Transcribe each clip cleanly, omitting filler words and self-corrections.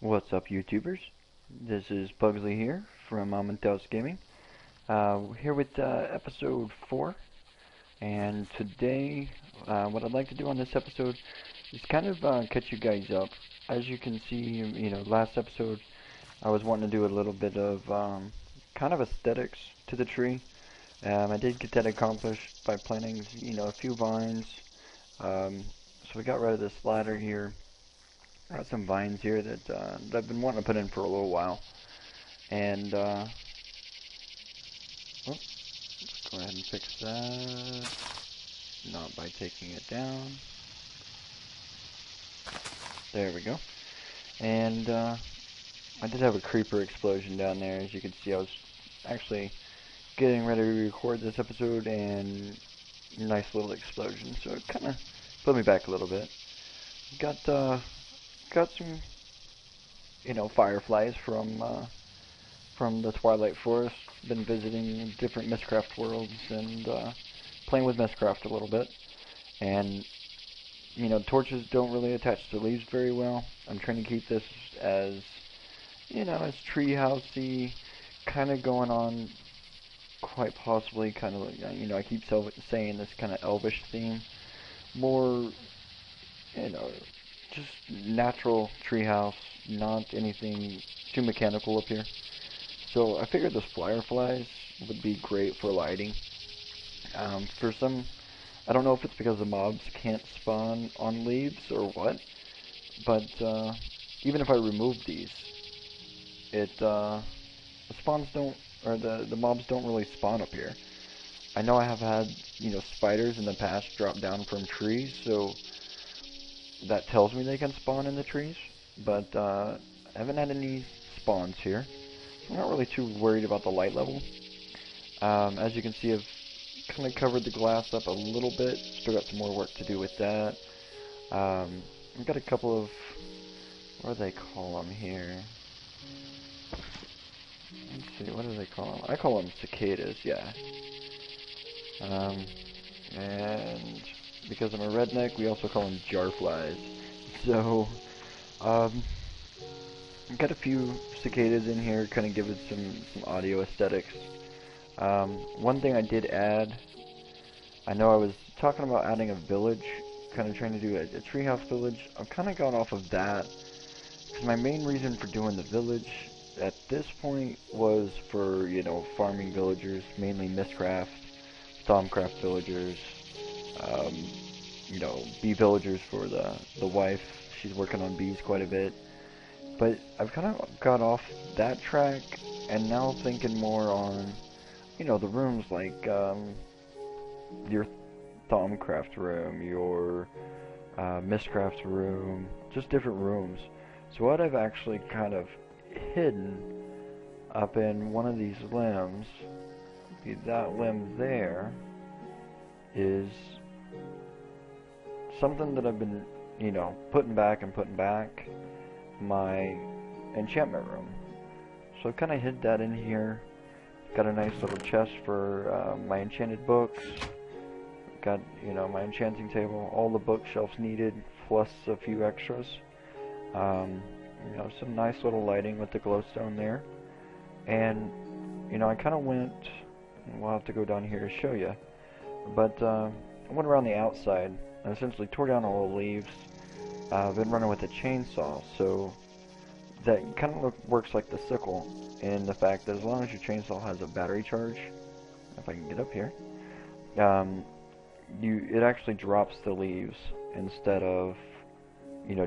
What's up, YouTubers? This is Puggzly here from Amenthes Gaming. Here with episode 4, and today, what I'd like to do on this episode is kind of catch you guys up. As you can see, last episode I was wanting to do a little bit of kind of aesthetics to the tree. I did get that accomplished by planting, a few vines. So we got rid of this ladder here. Got some vines here that I've been wanting to put in for a little while, and let's go ahead and fix that. Not by taking it down. There we go. And I did have a creeper explosion down there. As you can see, I was actually getting ready to record this episode, and nice little explosion. So it kind of put me back a little bit. Got some, fireflies from the Twilight Forest. Been visiting different mystcraft worlds and playing with mystcraft a little bit. And torches don't really attach to leaves very well. I'm trying to keep this as as treehousey, kind of going on. Quite possibly, kind of I keep saying this kind of elvish theme, more just natural treehouse, not anything too mechanical up here. So I figured those fireflies would be great for lighting. For some, I don't know if it's because the mobs can't spawn on leaves or what, but even if I remove these, the spawns don't, or the mobs don't really spawn up here. I know I have had, spiders in the past drop down from trees, so that tells me they can spawn in the trees, but I haven't had any spawns here. I'm not really too worried about the light level. As you can see, I've kind of covered the glass up a little bit. Still got some more work to do with that. I've got a couple of, what do they call them here? Let's see, what do they call them? I call them cicadas, yeah. And because I'm a redneck, we also call them jarflies. So, I've got a few cicadas in here, kind of give it some audio aesthetics. One thing I did add, I know I was talking about adding a village, kind of trying to do a treehouse village. I've kind of gone off of that, because my main reason for doing the village at this point was for, farming villagers, mainly mystcraft, thaumcraft villagers, bee villagers for the wife. She's working on bees quite a bit. But I've kind of got off that track, and now thinking more on, the rooms like your thaumcraft room, your mystcraft room, just different rooms. So what I've actually kind of hidden up in one of these limbs, that limb there, is something that I've been, putting back and putting back, my enchantment room. So I've kind of hid that in here. Got a nice little chest for my enchanted books. Got, my enchanting table, all the bookshelves needed, plus a few extras. Some nice little lighting with the glowstone there. And, I kind of went, and we'll have to go down here to show you, but I went around the outside and essentially tore down all the leaves. I've been running with a chainsaw, so that kind of works like the sickle in the fact that as long as your chainsaw has a battery charge, if I can get up here, it actually drops the leaves instead of,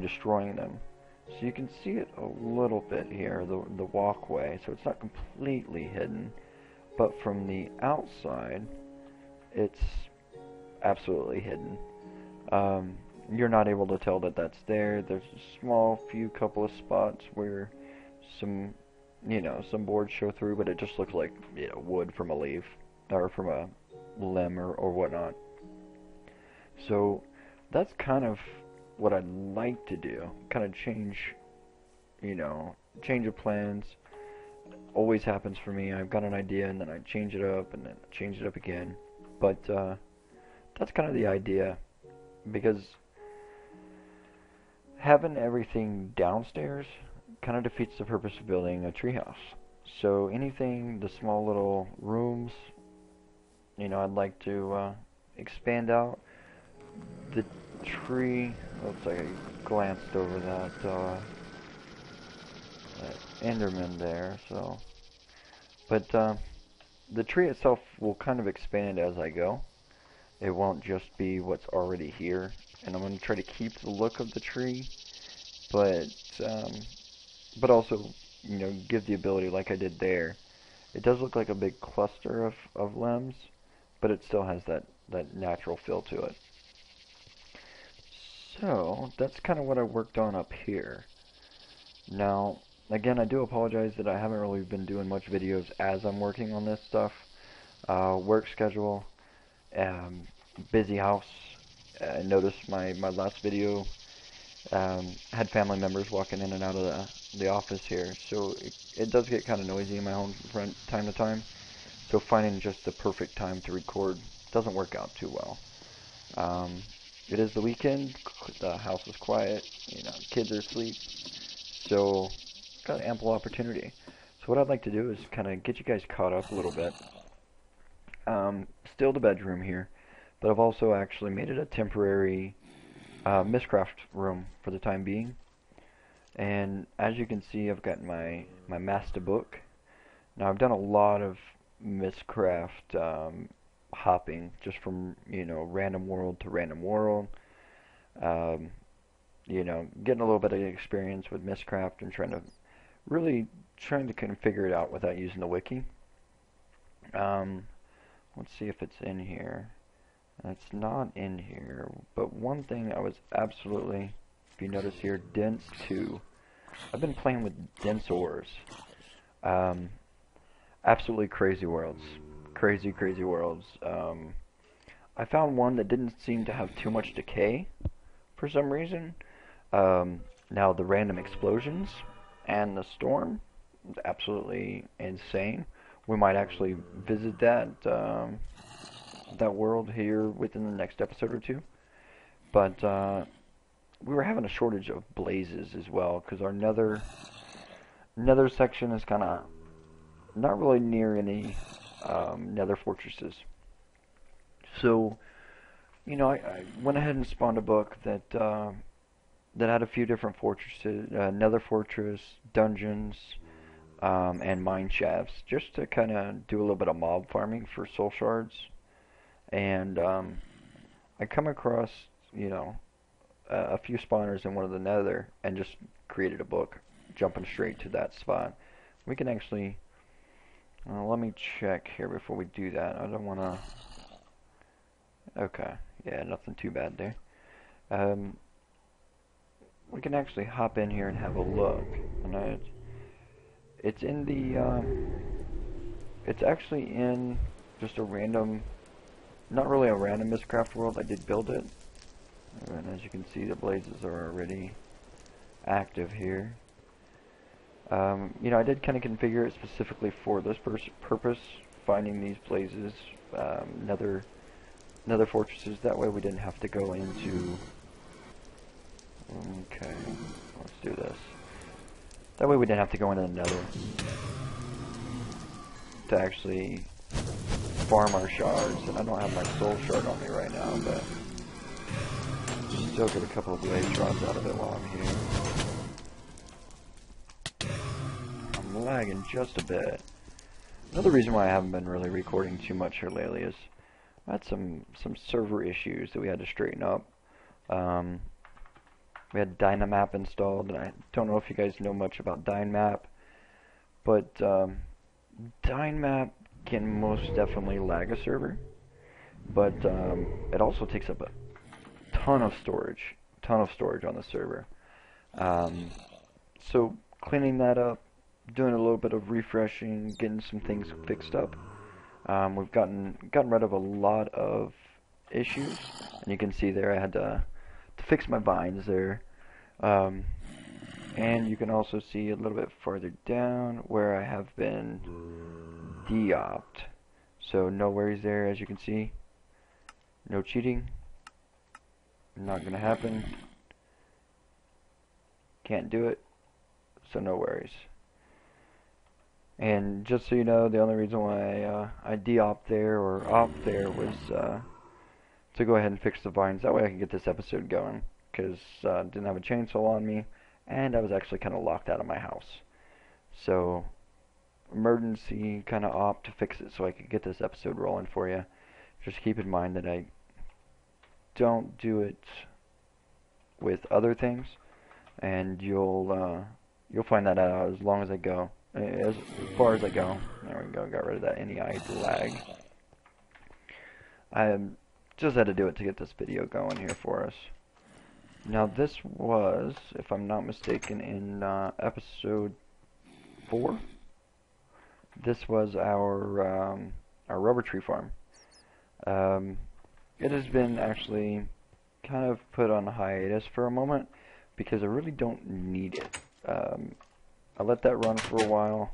destroying them. So you can see it a little bit here, the walkway, so it's not completely hidden, but from the outside, it's absolutely hidden. You're not able to tell that that's there. There's a small couple of spots where some boards show through, but it just looks like, wood from a leaf, or from a limb or whatnot. So that's kind of what I'd like to do, kind of change of plans. Always happens for me. I've got an idea and then I change it up and then change it up again. But that's kind of the idea, because having everything downstairs kind of defeats the purpose of building a treehouse. So anything, the small little rooms, you know, I'd like to expand out. The tree, looks like I glanced over that Enderman there, so. But the tree itself will kind of expand as I go. It won't just be what's already here. And I'm going to try to keep the look of the tree, but also, you know, give the ability like I did there. It does look like a big cluster of limbs, but it still has that natural feel to it. So, that's kind of what I worked on up here. Now, again, I do apologize that I haven't really been doing much videos as I'm working on this stuff. Work schedule, busy house. Notice my last video had family members walking in and out of the office here, so it does get kind of noisy in my home from time to time. So finding just the perfect time to record doesn't work out too well. It is the weekend, the house is quiet, you know, kids are asleep, so got ample opportunity. So what I'd like to do is kind of get you guys caught up a little bit. Still the bedroom here, but I've also actually made it a temporary mystcraft room for the time being. And as you can see, I've got my master book. Now I've done a lot of mystcraft hopping, just from, you know, random world to random world. You know, getting a little bit of experience with mystcraft and trying to kind of figure it out without using the wiki. Let's see if it's in here. It's not in here, but one thing I was absolutely, if you notice here, dense 2. I've been playing with dense ores. Absolutely crazy worlds. Crazy worlds. I found one that didn't seem to have too much decay for some reason. Now the random explosions and the storm is absolutely insane. We might actually visit that that world here within the next episode or two. But we were having a shortage of blazes as well, because our nether section is kind of not really near any nether fortresses. So, you know, I went ahead and spawned a book that had a few different fortresses, nether fortress, dungeons, and mine shafts, just to kind of do a little bit of mob farming for soul shards. And I come across, you know, a few spawners in one of the nether, and just created a book, jumping straight to that spot. We can actually, let me check here before we do that. I don't want to, okay, yeah, nothing too bad there. We can actually hop in here and have a look. And it's in the, it's actually in just a random, not really a random mystcraft world. I did build it, and as you can see, the blazes are already active here. You know, I did kind of configure it specifically for this purpose, finding these blazes, nether fortresses. That way we didn't have to go into, okay, let's do this. That way we didn't have to go into the nether to actually farm our shards. And I don't have my soul shard on me right now, but still get a couple of blaze rods out of it while I'm here. I'm lagging just a bit. Another reason why I haven't been really recording too much here lately is I had some server issues that we had to straighten up. We had Dynamap installed, and I don't know if you guys know much about Dynamap, but Dynamap can most definitely lag a server, but it also takes up a ton of storage on the server. So cleaning that up, doing a little bit of refreshing, getting some things fixed up. We've gotten rid of a lot of issues, and you can see there I had to fix my vines there. And you can also see a little bit farther down where I have been de-opt. So no worries there, as you can see. No cheating. Not gonna happen. Can't do it. so no worries. And just so you know, the only reason why I de-opt there or opt there was to go ahead and fix the vines. That way I could get this episode going, because I didn't have a chainsaw on me, and I was actually kind of locked out of my house. So, emergency kind of opt to fix it so I could get this episode rolling for you. Just keep in mind that I don't do it with other things, and you'll find that out as long as I go. As far as I go. There we go, got rid of that NEI lag. I just had to do it to get this video going here for us. Now this was, if I'm not mistaken, in episode 4. This was our rubber tree farm. It has been actually kind of put on hiatus for a moment because I really don't need it. I let that run for a while,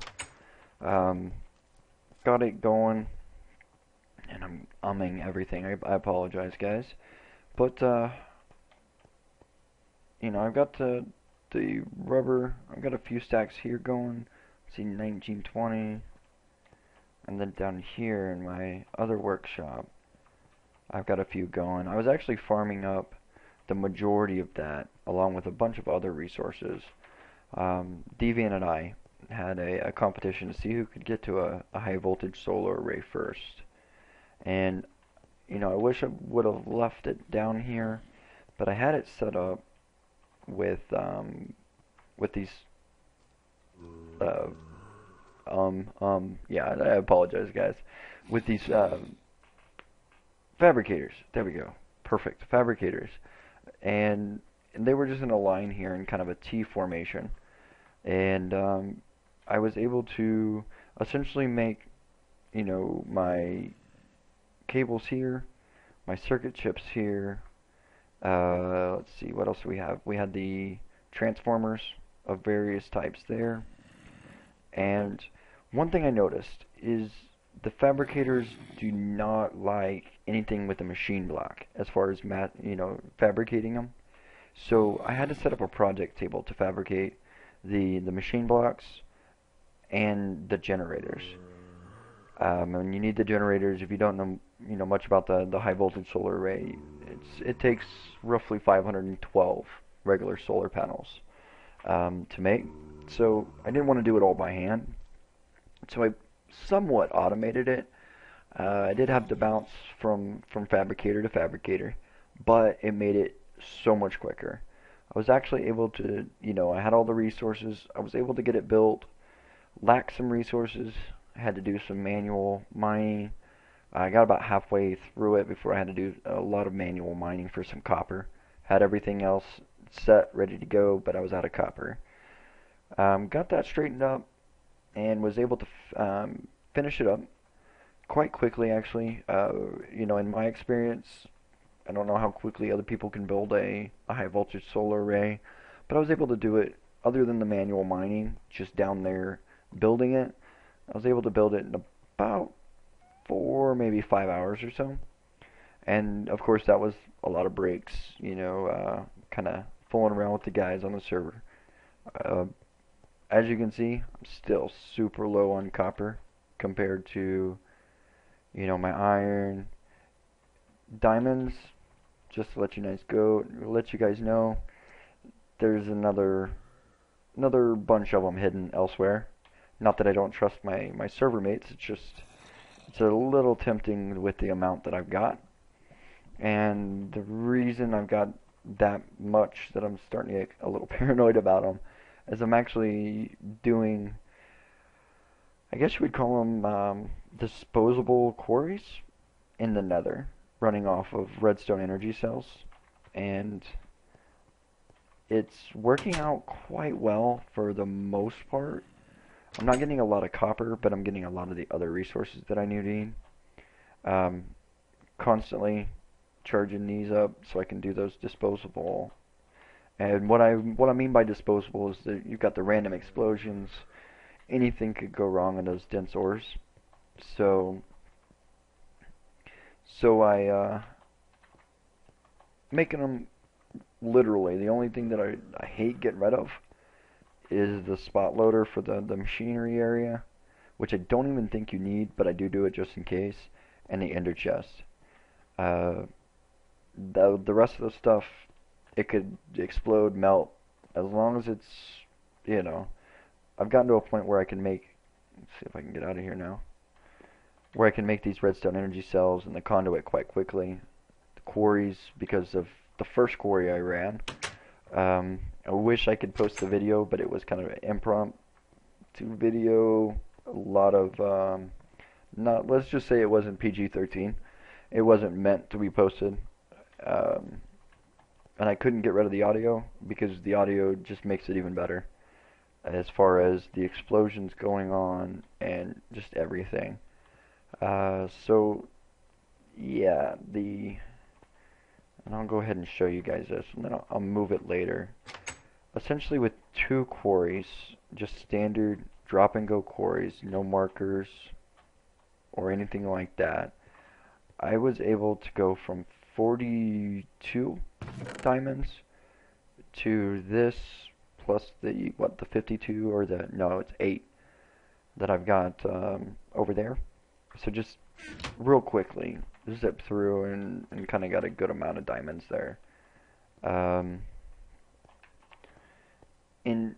got it going, and I'm umming everything. I apologize, guys, but you know, I've got the rubber. I've got a few stacks here going. Let's see, 1920, and then down here in my other workshop, I've got a few going. I was actually farming up the majority of that, along with a bunch of other resources. Deviant and I had a competition to see who could get to a high voltage solar array first. And, you know, I wish I would have left it down here, but I had it set up with these, yeah, I apologize, guys, with these, fabricators. There we go. Perfect. Fabricators. And they were just in a line here in kind of a T formation. And I was able to essentially make, you know, my cables here, my circuit chips here. Let's see, what else do we have? We had the transformers of various types there. And one thing I noticed is the fabricators do not like anything with a machine block as far as fabricating them. So I had to set up a project table to fabricate the machine blocks and the generators. And you need the generators. If you don't know much about the high voltage solar array, it takes roughly 512 regular solar panels to make. So I didn't want to do it all by hand. So I somewhat automated it. I did have to bounce from fabricator to fabricator, but it made it so much quicker. I was actually able to, you know, I had all the resources. I was able to get it built. Lacked some resources. I had to do some manual mining. I got about halfway through it before I had to do a lot of manual mining for some copper. Had everything else set, ready to go, but I was out of copper. Got that straightened up and was able to finish it up quite quickly, actually. You know, in my experience, I don't know how quickly other people can build a high voltage solar array, but I was able to do it, other than the manual mining, just down there building it. I was able to build it in about 4, maybe 5 hours or so. And of course that was a lot of breaks, you know, kind of fooling around with the guys on the server. As you can see, I'm still super low on copper compared to, you know, my iron. Diamonds, just to let you guys know, there's another bunch of them hidden elsewhere. Not that I don't trust my server mates, it's a little tempting with the amount that I've got. And the reason I've got that much that I'm starting to get a little paranoid about them is I'm actually doing, I guess you would call them disposable quarries in the nether, running off of redstone energy cells, and it's working out quite well for the most part. I'm not getting a lot of copper, but I'm getting a lot of the other resources that I need. Constantly charging these up so I can do those disposable. And what I mean by disposable is that you've got the random explosions. Anything could go wrong in those dense ores. So I making them literally. The only thing that I hate getting rid of is the spot loader for the machinery area, which I don't even think you need, but I do it just in case, and the ender chest. Uh, the rest of the stuff, it could explode, melt, as long as it's, you know, I've gotten to a point where I can make, let's see if I can get out of here now, where I can make these redstone energy cells and the conduit quite quickly. The quarries, because of the first quarry I ran, I wish I could post the video, but it was kind of an impromptu video. A lot of, not, let's just say it wasn't PG-13. It wasn't meant to be posted. Um, and I couldn't get rid of the audio because the audio just makes it even better as far as the explosions going on and just everything. So yeah, and I'll go ahead and show you guys this, and then I'll move it later. Essentially with 2 quarries, just standard drop and go quarries, no markers or anything like that, I was able to go from 42 diamonds to this plus the 52, or no, it's 8 that I've got over there. So just real quickly zip through and kind of got a good amount of diamonds there. And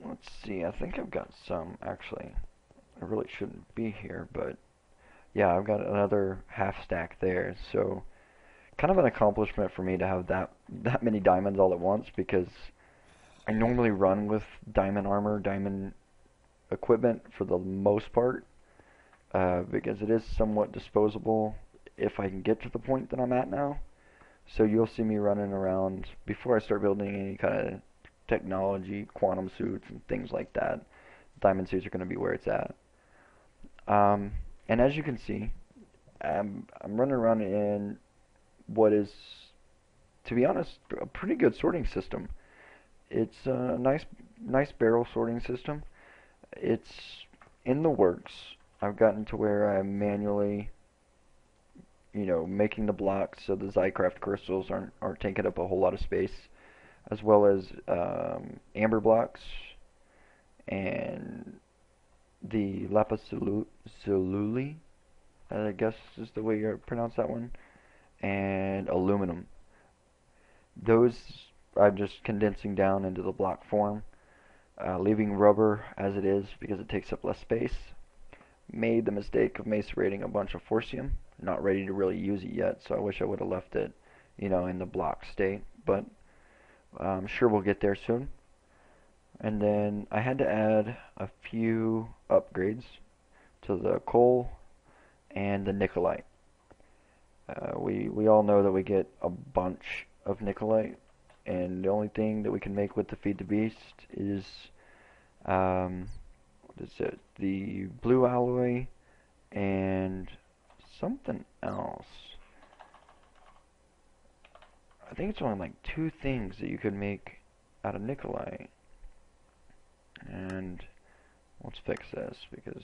let's see, I think I've got some, actually. I really shouldn't be here, but yeah, I've got another half stack there. So kind of an accomplishment for me to have that many diamonds all at once, because I normally run with diamond armor, diamond equipment for the most part, because it is somewhat disposable if I can get to the point that I'm at now. So you'll see me running around before I start building any kind of technology, quantum suits and things like that. Diamond suits are going to be where it's at. And as you can see, I'm running around in what is, to be honest, a pretty good sorting system. It's a nice barrel sorting system. It's in the works. I've gotten to where I'm manually, making the blocks so the mystcraft crystals aren't taking up a whole lot of space, as well as amber blocks and the lapis lazuli, I guess is the way you pronounce that one, and aluminum. Those I'm just condensing down into the block form, leaving rubber as it is because it takes up less space. Made the mistake of macerating a bunch of forcium. Not ready to really use it yet, so I wish I would have left it, in the block state, but I'm sure we'll get there soon. And then I had to add a few upgrades to the coal and the nickelite. We all know that we get a bunch of nickelite, and the only thing that we can make with the feed the beast is what is it? The blue alloy and something else. I think it's only like 2 things that you could make out of nickelite. And let's fix this because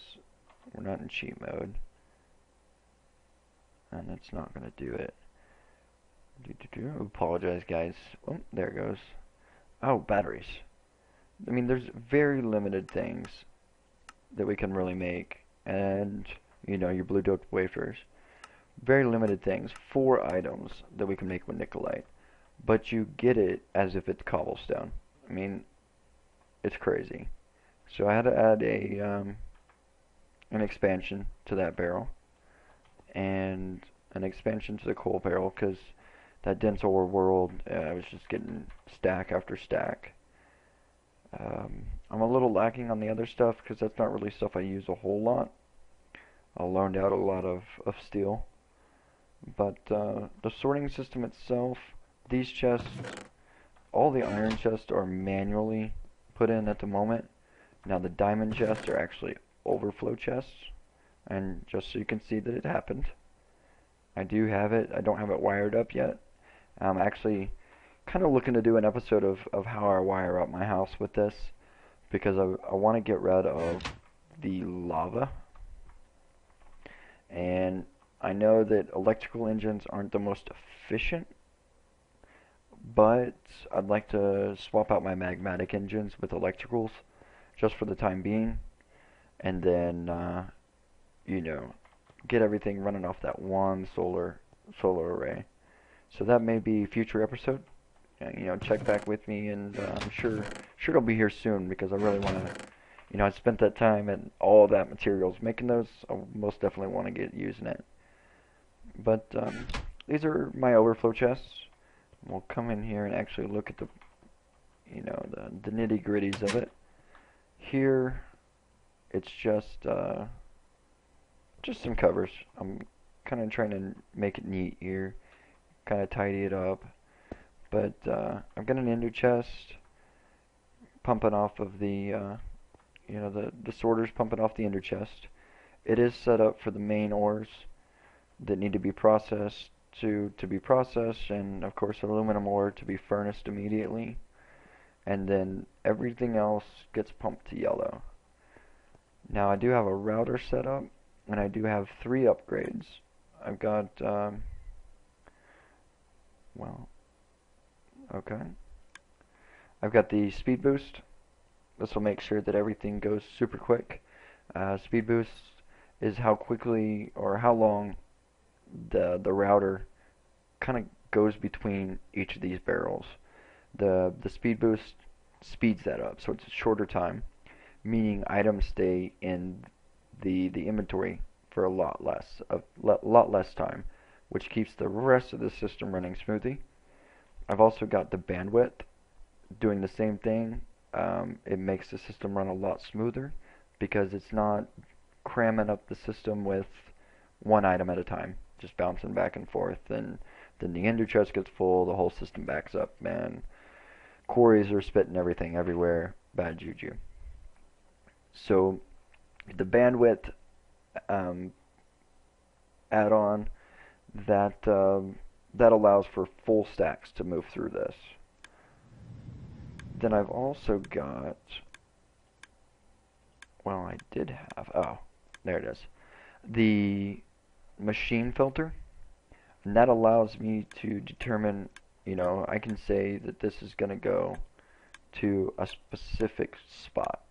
we're not in cheat mode. And it's not going to do it. I apologize, guys. Oh, there it goes. Oh, batteries. I mean, there's very limited things that we can really make. And, your blue doped wafers. Very limited things. 4 items that we can make with nickelite. But you get it as if it's cobblestone. I mean, it's crazy. So I had to add an expansion to that barrel. And an expansion to the coal barrel, because that dense ore world, I was just getting stack after stack. I'm a little lacking on the other stuff because that's not really stuff I use a whole lot. I loaned out a lot of steel. But the sorting system itself, these chests, all the iron chests are manually put in at the moment. Now the diamond chests are actually overflow chests. And just so you can see that it happened, I do have it. I don't have it wired up yet. I'm actually kind of looking to do an episode of how I wire up my house with this, because I want to get rid of the lava. And I know that electrical engines aren't the most efficient, but I'd like to swap out my magmatic engines with electricals just for the time being, and then you know, get everything running off that one solar array. So that may be a future episode. Check back with me, and I'm sure it'll be here soon because I really want to. I spent that time and all that materials making those. I most definitely want to get using it. But these are my overflow chests. We'll come in here and actually look at the nitty gritties of it. Here, it's just some covers. I'm kind of trying to make it neat here, kind of tidy it up. But I've got an ender chest pumping off of the sorters pumping off the ender chest. It is set up for the main ores that need to be processed to be processed, and of course aluminum ore to be furnaced immediately. And then everything else gets pumped to yellow. Now I do have a router set up, and I do have 3 upgrades. I've got, okay. I've got the speed boost. This will make sure that everything goes super quick. Speed boost is how quickly or how long the router kind of goes between each of these barrels. The speed boost speeds that up, so it's a shorter time, meaning items stay in the inventory for a lot less time, which keeps the rest of the system running smoothly. I've also got the bandwidth doing the same thing. It makes the system run a lot smoother because it's not cramming up the system with one item at a time, just bouncing back and forth, and then the ender chest gets full, the whole system backs up, man. Quarries are spitting everything everywhere, bad juju. So the bandwidth add-on that allows for full stacks to move through this. Then I've also got, I did have, oh, there it is, the machine filter, and that allows me to determine, I can say that this is going to go to a specific spot.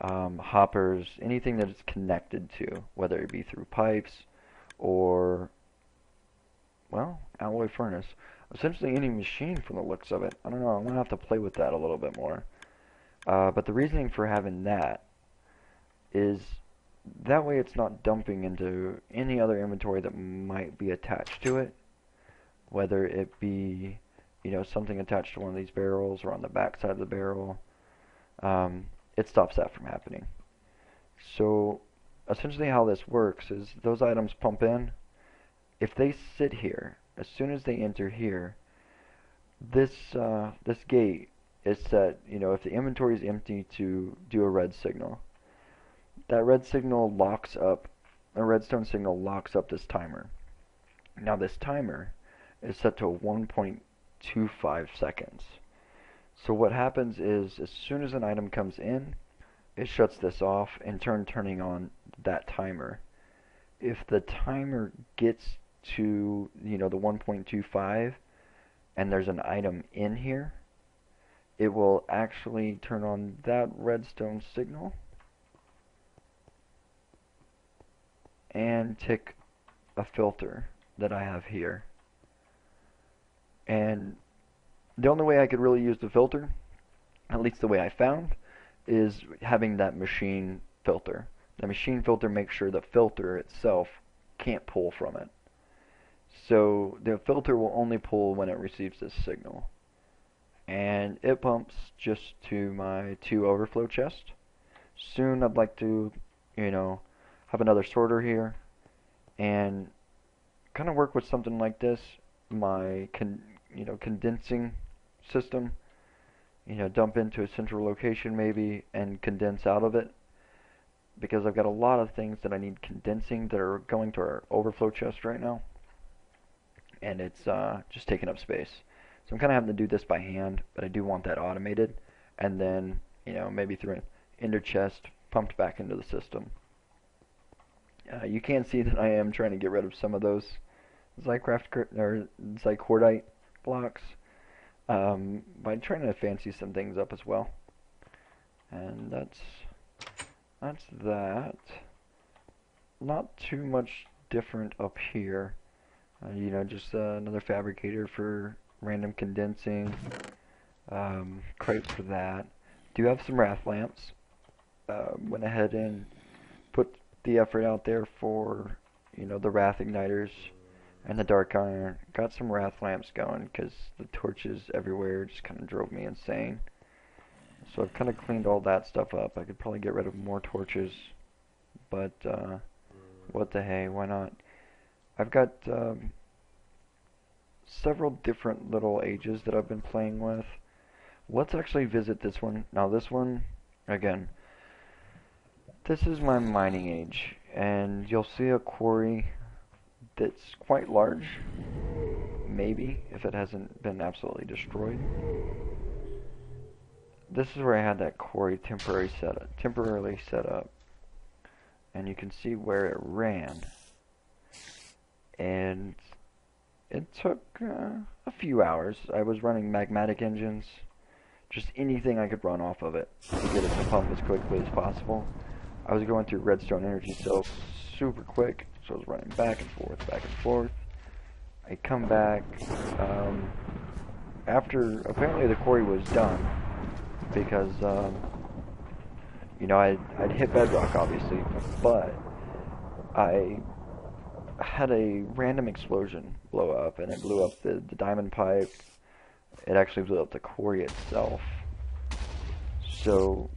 Hoppers, anything that it's connected to, whether it be through pipes or, alloy furnace. Essentially any machine from the looks of it. I don't know, I'm going to have to play with that a little bit more. But the reasoning for having that is that way it's not dumping into any other inventory that might be attached to it, whether it be, something attached to one of these barrels or on the back side of the barrel. It stops that from happening. So essentially how this works is those items pump in. If they sit here, as soon as they enter here, this gate is set, if the inventory is empty, to do a red signal. That red signal locks up, a redstone signal locks up this timer. Now this timer is set to 1.25 seconds. So what happens is, as soon as an item comes in, it shuts this off, in turn turning on that timer. If the timer gets to, the 1.25, and there's an item in here, it will actually turn on that redstone signal and tick a filter that I have here. And the only way I could really use the filter, at least the way I found, is having that machine filter. The machine filter makes sure the filter itself can't pull from it. So the filter will only pull when it receives this signal. And it pumps just to my 2 overflow chests. Soon I'd like to, have another sorter here and kind of work with something like this. My condensing system, dump into a central location maybe and condense out of it, because I've got a lot of things that I need condensing that are going to our overflow chest right now, and it's just taking up space. So I'm kind of having to do this by hand, but I do want that automated, and then maybe through an ender chest pumped back into the system. You can see that I am trying to get rid of some of those Zycordite blocks by trying to fancy some things up as well. And that's that. Not too much different up here. You know, just another fabricator for random condensing. Crate for that. Do have some wrath lamps. Went ahead and put the effort out there for, you know, the wrath igniters and the dark iron. Got some wrath lamps going because the torches everywhere just kind of drove me insane. So I've kind of cleaned all that stuff up. I could probably get rid of more torches, but what the hey, why not? I've got several different little ages that I've been playing with. Let's actually visit this one. Now this one, again, this is my mining age, and you'll see a quarry that's quite large, maybe, if it hasn't been absolutely destroyed. This is where I had that quarry temporarily set up, and you can see where it ran. And it took a few hours. I was running magmatic engines, just anything I could run off of it to get it to pump as quickly as possible. I was going through redstone energy cells super quick, so I was running back and forth, back and forth. I come back after apparently the quarry was done, because you know, I'd hit bedrock obviously, but I had a random explosion blow up, and it blew up the diamond pipe. It actually blew up the quarry itself. So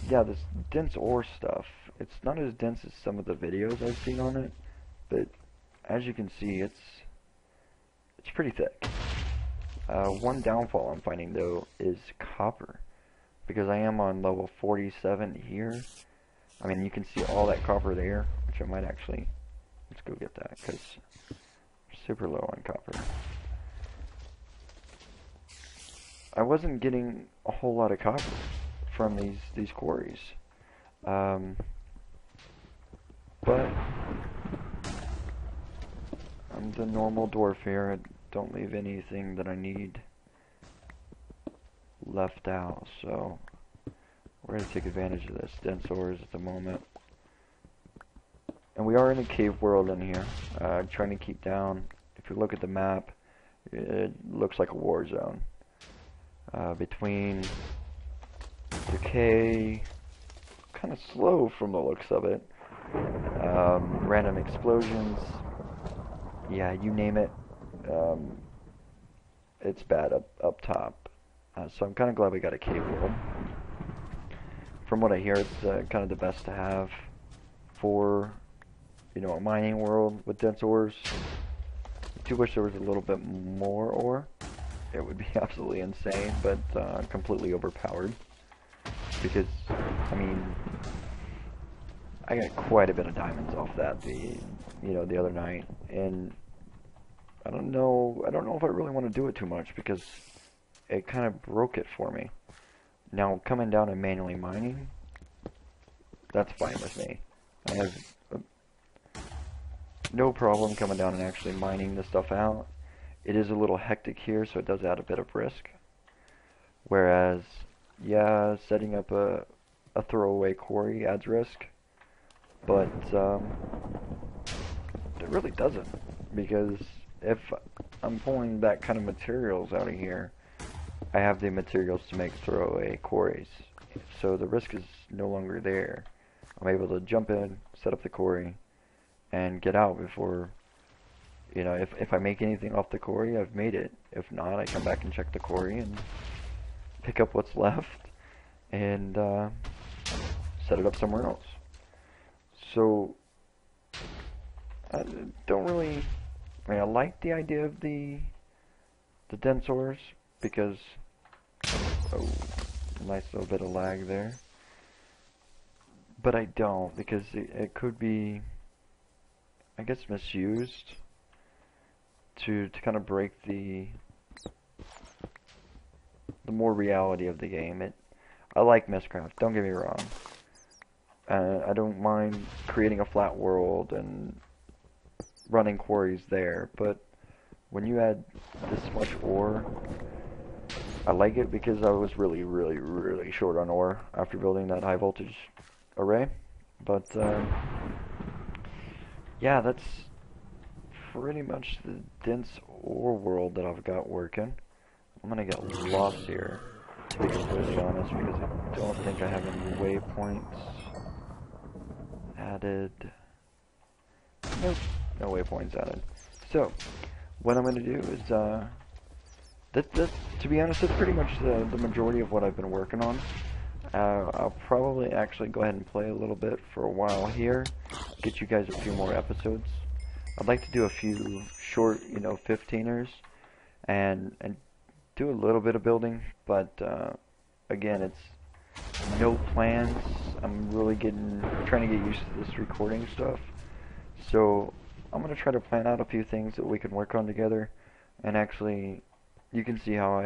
yeah, this dense ore stuff, it's not as dense as some of the videos I've seen on it, but as you can see, it's pretty thick. One downfall I'm finding though is copper, because I am on level 47 here. I mean, you can see all that copper there, which I might actually, let's go get that, because I'm super low on copper. I wasn't getting a whole lot of copper from these quarries, but I'm the normal dwarf here. I don't leave anything that I need left out, so we're going to take advantage of this dense ores at the moment. And we are in a cave world in here, trying to keep down. If you look at the map, it looks like a war zone. Between decay, kind of slow from the looks of it, random explosions, yeah, you name it, it's bad up top. So I'm kind of glad we got a cave world. From what I hear, it's kind of the best to have for, you know, a mining world with dense ores. I do wish there was a little bit more ore. It would be absolutely insane, but completely overpowered. Because, I mean, I got quite a bit of diamonds off that the other night, and I don't know if I really want to do it too much, because it kind of broke it for me. Now, coming down and manually mining, that's fine with me. I have no problem coming down and actually mining the stuff out. It is a little hectic here, so it does add a bit of risk. Whereas, yeah, setting up a throwaway quarry adds risk, but it really doesn't, because if I'm pulling that kind of materials out of here, I have the materials to make throwaway quarries, so the risk is no longer there. I'm able to jump in, set up the quarry, and get out before, you know, if I make anything off the quarry, I've made it. If not, I come back and check the quarry and pick up what's left and set it up somewhere else. So I don't really, I mean, I like the idea of the dense ores, because, oh, nice little bit of lag there. But I don't, because it could be, I guess, misused to kind of break the more reality of the game. I like mystcraft, don't get me wrong. I don't mind creating a flat world and running quarries there, but when you add this much ore, I like it because I was really short on ore after building that high voltage array. But yeah, that's pretty much the dense ore world that I've got working. I'm gonna get lost here, to be completely honest, because I don't think I have any waypoints added. Nope, no waypoints added. So, what I'm gonna do is, to be honest, that's pretty much the majority of what I've been working on. I'll probably actually go ahead and play a little bit for a while here, get you guys a few more episodes. I'd like to do a few short, 15ers, and do a little bit of building, but again, it's no plans. I'm really trying to get used to this recording stuff. So I'm gonna try to plan out a few things that we can work on together, and actually, you can see how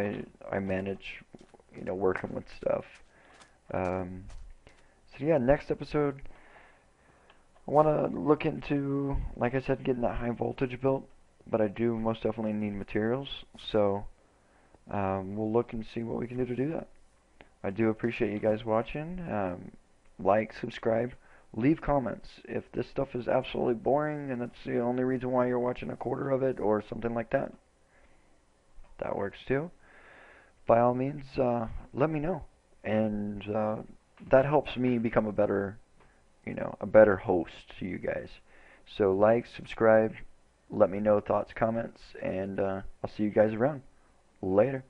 I manage, working with stuff. So yeah, next episode, I want to look into, like I said, getting that high voltage built, but I do most definitely need materials. So we'll look and see what we can do to do that. I do appreciate you guys watching. Like, subscribe, leave comments. If this stuff is absolutely boring and that's the only reason why you're watching a quarter of it or something like that, that works too. By all means, let me know. And that helps me become a better, a better host to you guys. So like, subscribe, let me know thoughts, comments, and I'll see you guys around. Later.